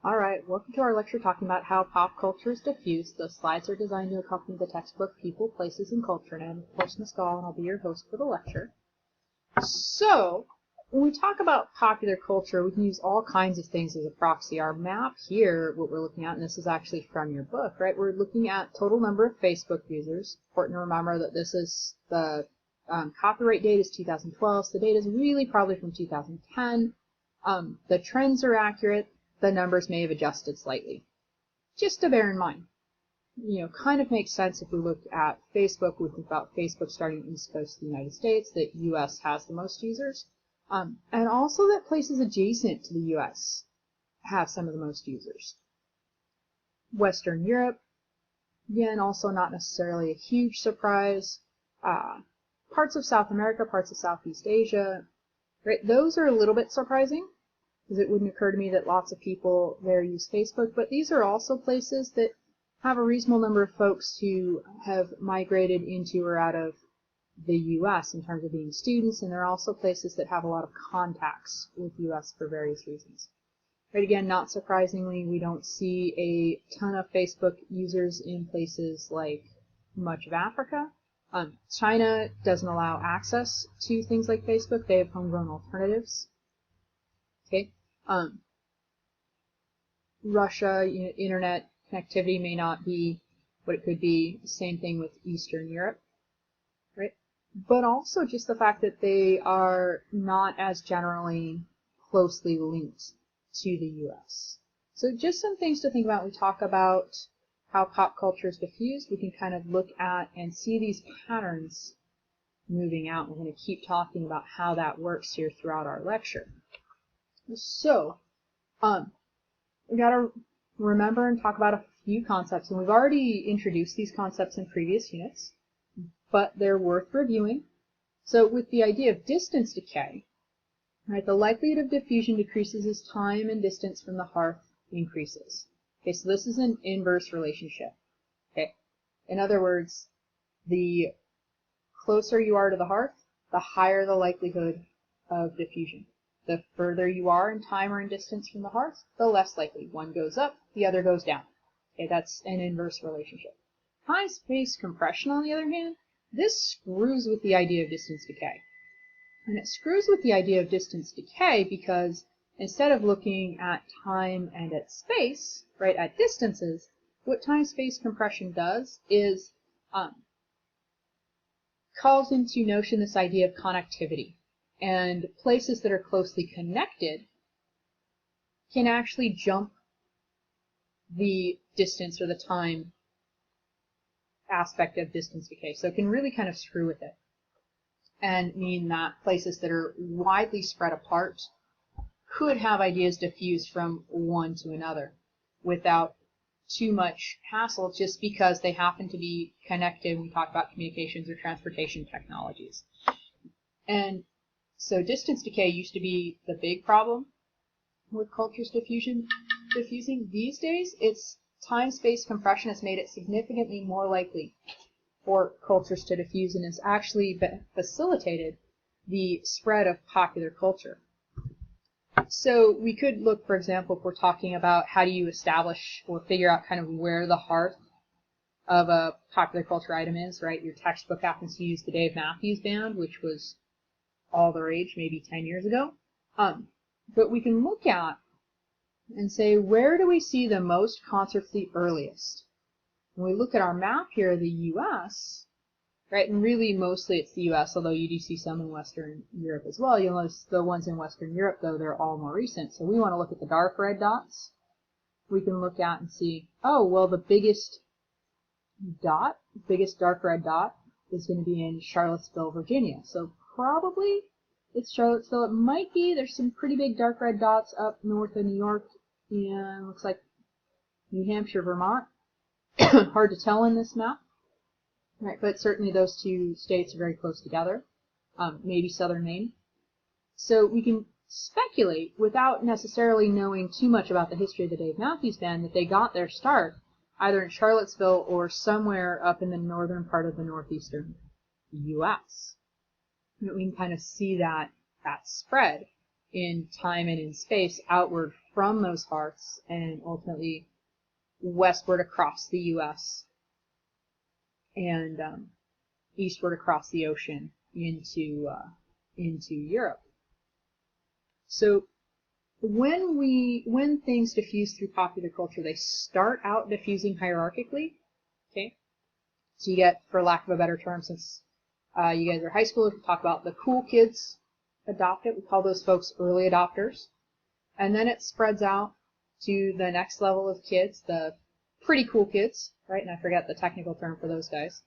Alright, welcome to our lecture talking about how pop culture is diffused. The slides are designed to accompany the textbook People, Places, and Culture, and I'm, of course, Ms. Gall, and I'll be your host for the lecture. So, when we talk about popular culture, we can use all kinds of things as a proxy. Our map here, what we're looking at, and this is actually from your book, right? We're looking at total number of Facebook users. Important to remember that this is the copyright date is 2012, so the data is really probably from 2010. The trends are accurate. The numbers may have adjusted slightly. Just to bear in mind, kind of makes sense if we look at Facebook. We think about Facebook starting in the East Coast of the United States, that U.S. has the most users, and also that places adjacent to the U.S. have some of the most users. Western Europe, again, also not necessarily a huge surprise. Parts of South America, parts of Southeast Asia, right? Those are a little bit surprising, because it wouldn't occur to me that lots of people there use Facebook, but these are also places that have a reasonable number of folks who have migrated into or out of the U.S. in terms of being students, and they're also places that have a lot of contacts with U.S. for various reasons. Right, again, not surprisingly, we don't see a ton of Facebook users in places like much of Africa. China doesn't allow access to things like Facebook. They have homegrown alternatives. Okay. Russia, internet connectivity may not be what it could be. Same thing with Eastern Europe, right? But also just the fact that they are not as generally closely linked to the U.S. So just some things to think about when we talk about how pop culture is diffused. We can kind of look at and see these patterns moving out. We're going to keep talking about how that works here throughout our lecture. So, we got to remember and talk about a few concepts, and we've already introduced these concepts in previous units, but they're worth reviewing. So, with the idea of distance decay, right, the likelihood of diffusion decreases as time and distance from the hearth increases. Okay, so this is an inverse relationship. Okay, in other words, the closer you are to the hearth, the higher the likelihood of diffusion. The further you are in time or in distance from the hearth, the less likely. One goes up, the other goes down. Okay, that's an inverse relationship. Time-space compression, on the other hand, this screws with the idea of distance decay. And it screws with the idea of distance decay because instead of looking at time and at space, right, at distances, what time-space compression does is calls into notion this idea of connectivity. And places that are closely connected can actually jump the distance or the time aspect of distance decay. So it can really kind of screw with it and mean that places that are widely spread apart could have ideas diffused from one to another without too much hassle, just because they happen to be connected when we talk about communications or transportation technologies. And so distance decay used to be the big problem with cultures diffusing. These days, it's time-space compression has made it significantly more likely for cultures to diffuse and has actually facilitated the spread of popular culture. So we could look, for example, if we're talking about how do you establish or figure out kind of where the hearth of a popular culture item is, right? Your textbook happens to use the Dave Matthews Band, which was all the rage maybe 10 years ago. But we can look at and say, where do we see the most concerts the earliest? When we look at our map here of the U.S., right, and really mostly it's the U.S., although you do see some in Western Europe as well. You'll notice the ones in Western Europe, though, they're all more recent. So we want to look at the dark red dots. We can look at and see, oh, well, the biggest dark red dot is going to be in Charlottesville, Virginia. So probably it's Charlottesville. It might be. There's some pretty big dark red dots up north of New York, and looks like New Hampshire, Vermont. Hard to tell in this map, right? But certainly those two states are very close together. Maybe southern Maine. So we can speculate without necessarily knowing too much about the history of the Dave Matthews Band that they got their start either in Charlottesville or somewhere up in the northern part of the northeastern U.S. We can kind of see that spread in time and in space outward from those hearths and ultimately westward across the U.S. and eastward across the ocean into Europe. So when things diffuse through popular culture, they start out diffusing hierarchically. Okay, so you get, for lack of a better term, since you guys are high schoolers, we talk about the cool kids adopt it. We call those folks early adopters. And then it spreads out to the next level of kids, the pretty cool kids, right? And I forget the technical term for those guys.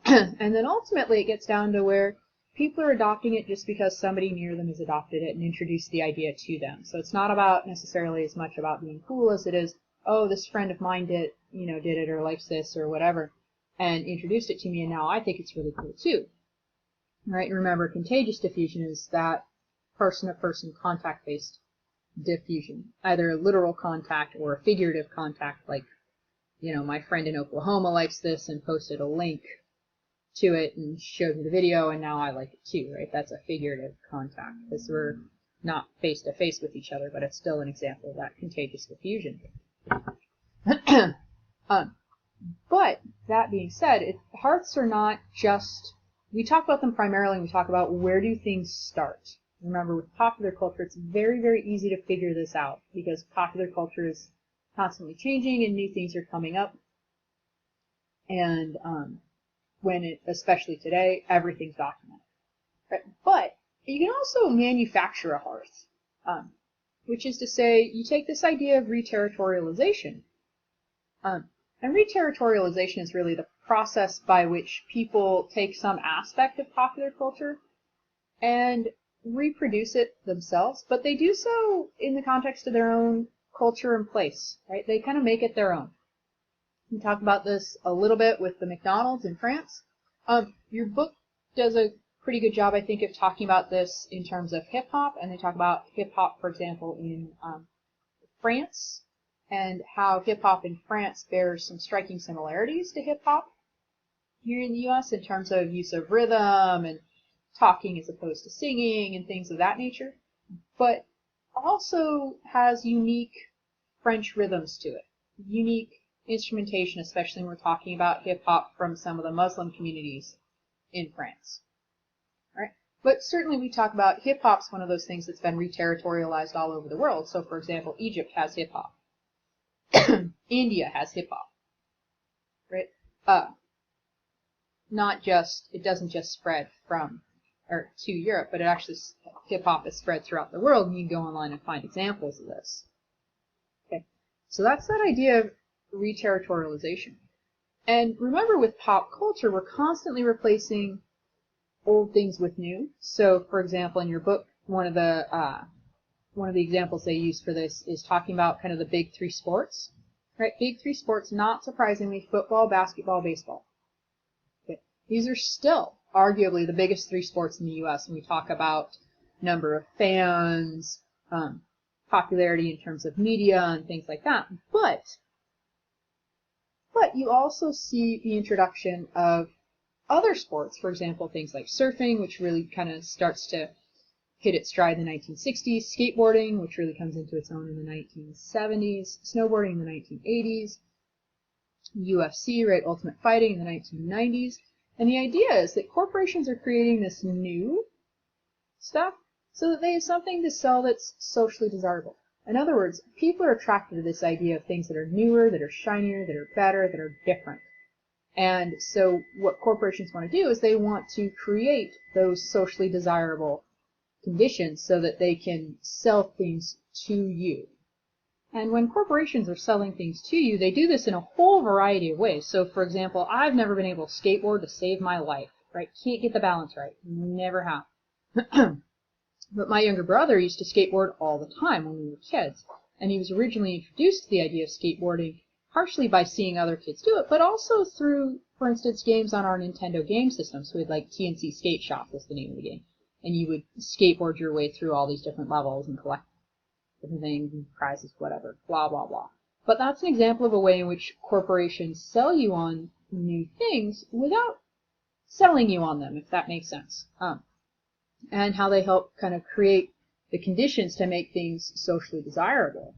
And then ultimately it gets down to where people are adopting it just because somebody near them has adopted it and introduced the idea to them. So it's not about necessarily as much about being cool as it is, oh, this friend of mine did it or likes this or whatever, and introduced it to me, and now I think it's really cool too. Right? And remember, contagious diffusion is that person-to-person contact-based diffusion, either a literal contact or a figurative contact, like, my friend in Oklahoma likes this and posted a link to it and showed me the video, and now I like it too, right? That's a figurative contact, because we're not face-to-face with each other, but it's still an example of that contagious diffusion. But, that being said, hearths are not just, we talk about them primarily when we talk about where do things start. Remember, with popular culture, it's very, very easy to figure this out, because popular culture is constantly changing and new things are coming up. And especially today, everything's documented. Right? But you can also manufacture a hearth, which is to say, you take this idea of reterritorialization. And reterritorialization is really the process by which people take some aspect of popular culture and reproduce it themselves, but they do so in the context of their own culture and place, right? They kind of make it their own. We talk about this a little bit with the McDonald's in France. Your book does a pretty good job, I think, of talking about this in terms of hip-hop, and they talk about hip-hop, for example, in France, and how hip-hop in France bears some striking similarities to hip-hop here in the U.S. in terms of use of rhythm and talking as opposed to singing and things of that nature, but also has unique French rhythms to it, unique instrumentation, especially when we're talking about hip-hop from some of the Muslim communities in France. All right? But certainly we talk about hip-hop's one of those things that's been reterritorialized all over the world. So, for example, Egypt has hip-hop. India has hip-hop. Right? It doesn't just spread to Europe, but it actually, hip-hop is spread throughout the world, and you can go online and find examples of this. Okay, so that's that idea of reterritorialization. And remember, with pop culture, we're constantly replacing old things with new. So, for example, in your book, one of the examples they use for this is talking about kind of the big three sports. Right? Big three sports, not surprisingly, football, basketball, baseball. Okay. These are still arguably the biggest three sports in the U.S. when we talk about number of fans, popularity in terms of media, and things like that. But you also see the introduction of other sports, for example, things like surfing, which really kind of starts to hit its stride in the 1960s, skateboarding, which really comes into its own in the 1970s, snowboarding in the 1980s, UFC, right, Ultimate Fighting in the 1990s. And the idea is that corporations are creating this new stuff so that they have something to sell that's socially desirable. In other words, people are attracted to this idea of things that are newer, that are shinier, that are better, that are different. And so what corporations want to do is they want to create those socially desirable conditions so that they can sell things to you. And when corporations are selling things to you, they do this in a whole variety of ways. So, for example, I've never been able to skateboard to save my life, right? Can't get the balance right. Never have. But my younger brother used to skateboard all the time when we were kids. And he was originally introduced to the idea of skateboarding partially by seeing other kids do it, but also through, for instance, games on our Nintendo game system. So we had like TNC Skate Shop was the name of the game. And you would skateboard your way through all these different levels and collect different things and prizes, whatever, blah, blah, blah. But that's an example of a way in which corporations sell you on new things without selling you on them, if that makes sense. And how they help kind of create the conditions to make things socially desirable.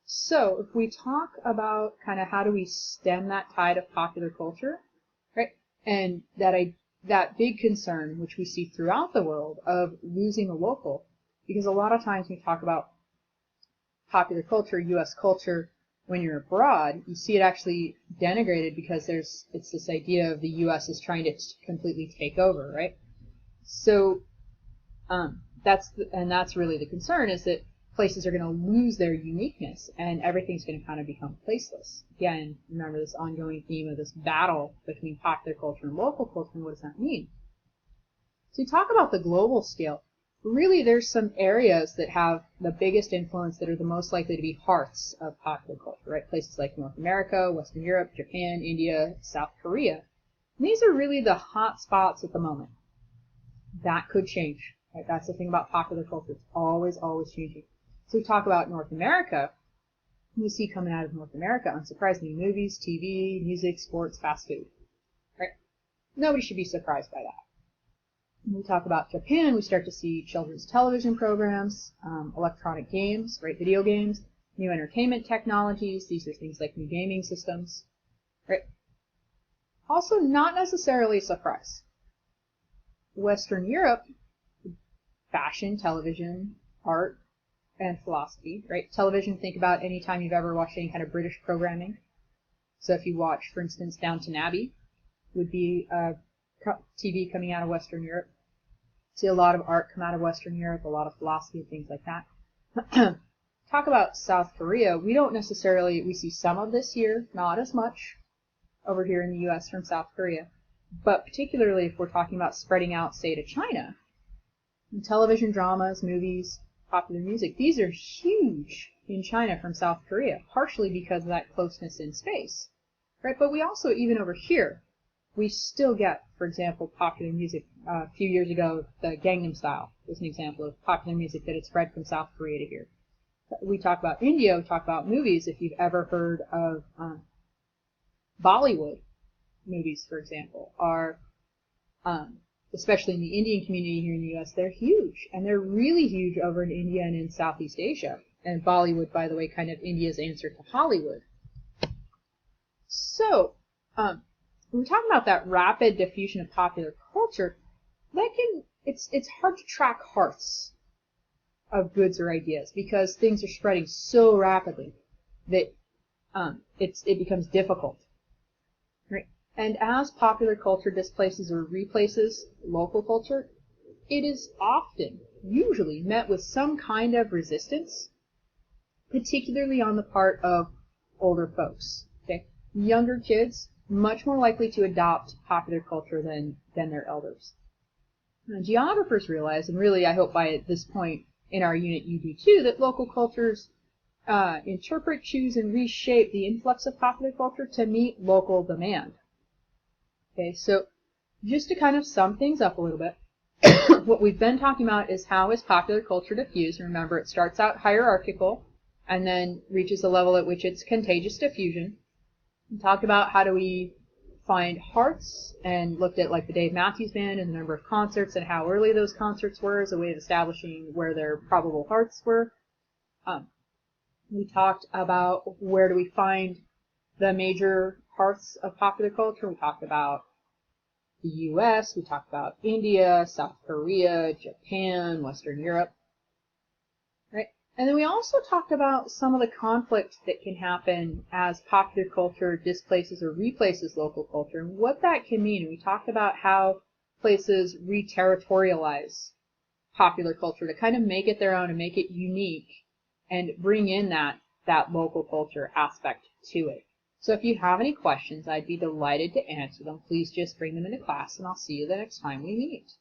So if we talk about kind of how do we stem that tide of popular culture, right? And that big concern, which we see throughout the world, of losing the local, because a lot of times when we talk about popular culture, U.S. culture, when you're abroad, you see it actually denigrated because it's this idea of the U.S. is trying to completely take over, right? So that's really the concern, is that places are going to lose their uniqueness and everything's going to kind of become placeless. Again, remember this ongoing theme of this battle between popular culture and local culture, and what does that mean? So we talk about the global scale. Really, there's some areas that have the biggest influence, that are the most likely to be hearths of popular culture, right? Places like North America, Western Europe, Japan, India, South Korea. And these are really the hot spots at the moment. That could change, right? That's the thing about popular culture. It's always, always changing. So we talk about North America. We see coming out of North America, unsurprisingly, movies, TV, music, sports, fast food, right? Nobody should be surprised by that. When we talk about Japan, we start to see children's television programs, electronic games, right, video games, new entertainment technologies. These are things like new gaming systems, right? Also, not necessarily a surprise. Western Europe, fashion, television, art, and philosophy, right? Television, think about any time you've ever watched any kind of British programming. So if you watch, for instance, Downton Abbey, would be TV coming out of Western Europe. See a lot of art come out of Western Europe, a lot of philosophy and things like that. Talk about South Korea. We see some of this here, not as much over here in the U.S. from South Korea, but particularly if we're talking about spreading out, say, to China. And television dramas, movies, popular music, these are huge in China from South Korea, partially because of that closeness in space, right? But we also, even over here, we still get, for example, popular music. A few years ago, the Gangnam Style was an example of popular music that had spread from South Korea to here. We talk about India, we talk about movies. If you've ever heard of Bollywood movies, for example, are, especially in the Indian community here in the U.S., they're huge. And they're really huge over in India and in Southeast Asia. And Bollywood, by the way, kind of India's answer to Hollywood. So, when we're talking about that rapid diffusion of popular culture, it's hard to track hearths of goods or ideas because things are spreading so rapidly that it becomes difficult, right? And as popular culture displaces or replaces local culture, it is often, usually, met with some kind of resistance, particularly on the part of older folks. Okay, younger kids much more likely to adopt popular culture than their elders. Now, geographers realize, and really I hope by this point in our unit you do too, that local cultures interpret, choose, and reshape the influx of popular culture to meet local demand. Okay, so just to kind of sum things up a little bit, what we've been talking about is how is popular culture diffused. Remember, it starts out hierarchical and then reaches a level at which it's contagious diffusion. We talked about how do we find hearths and looked at like the Dave Matthews Band and the number of concerts and how early those concerts were as a way of establishing where their probable hearths were. We talked about where do we find the major hearths of popular culture. We talked about the U.S., we talked about India, South Korea, Japan, Western Europe, right? And then we also talked about some of the conflict that can happen as popular culture displaces or replaces local culture and what that can mean. And we talked about how places re-territorialize popular culture to kind of make it their own and make it unique and bring in that local culture aspect to it. So if you have any questions, I'd be delighted to answer them. Please just bring them into class and I'll see you the next time we meet.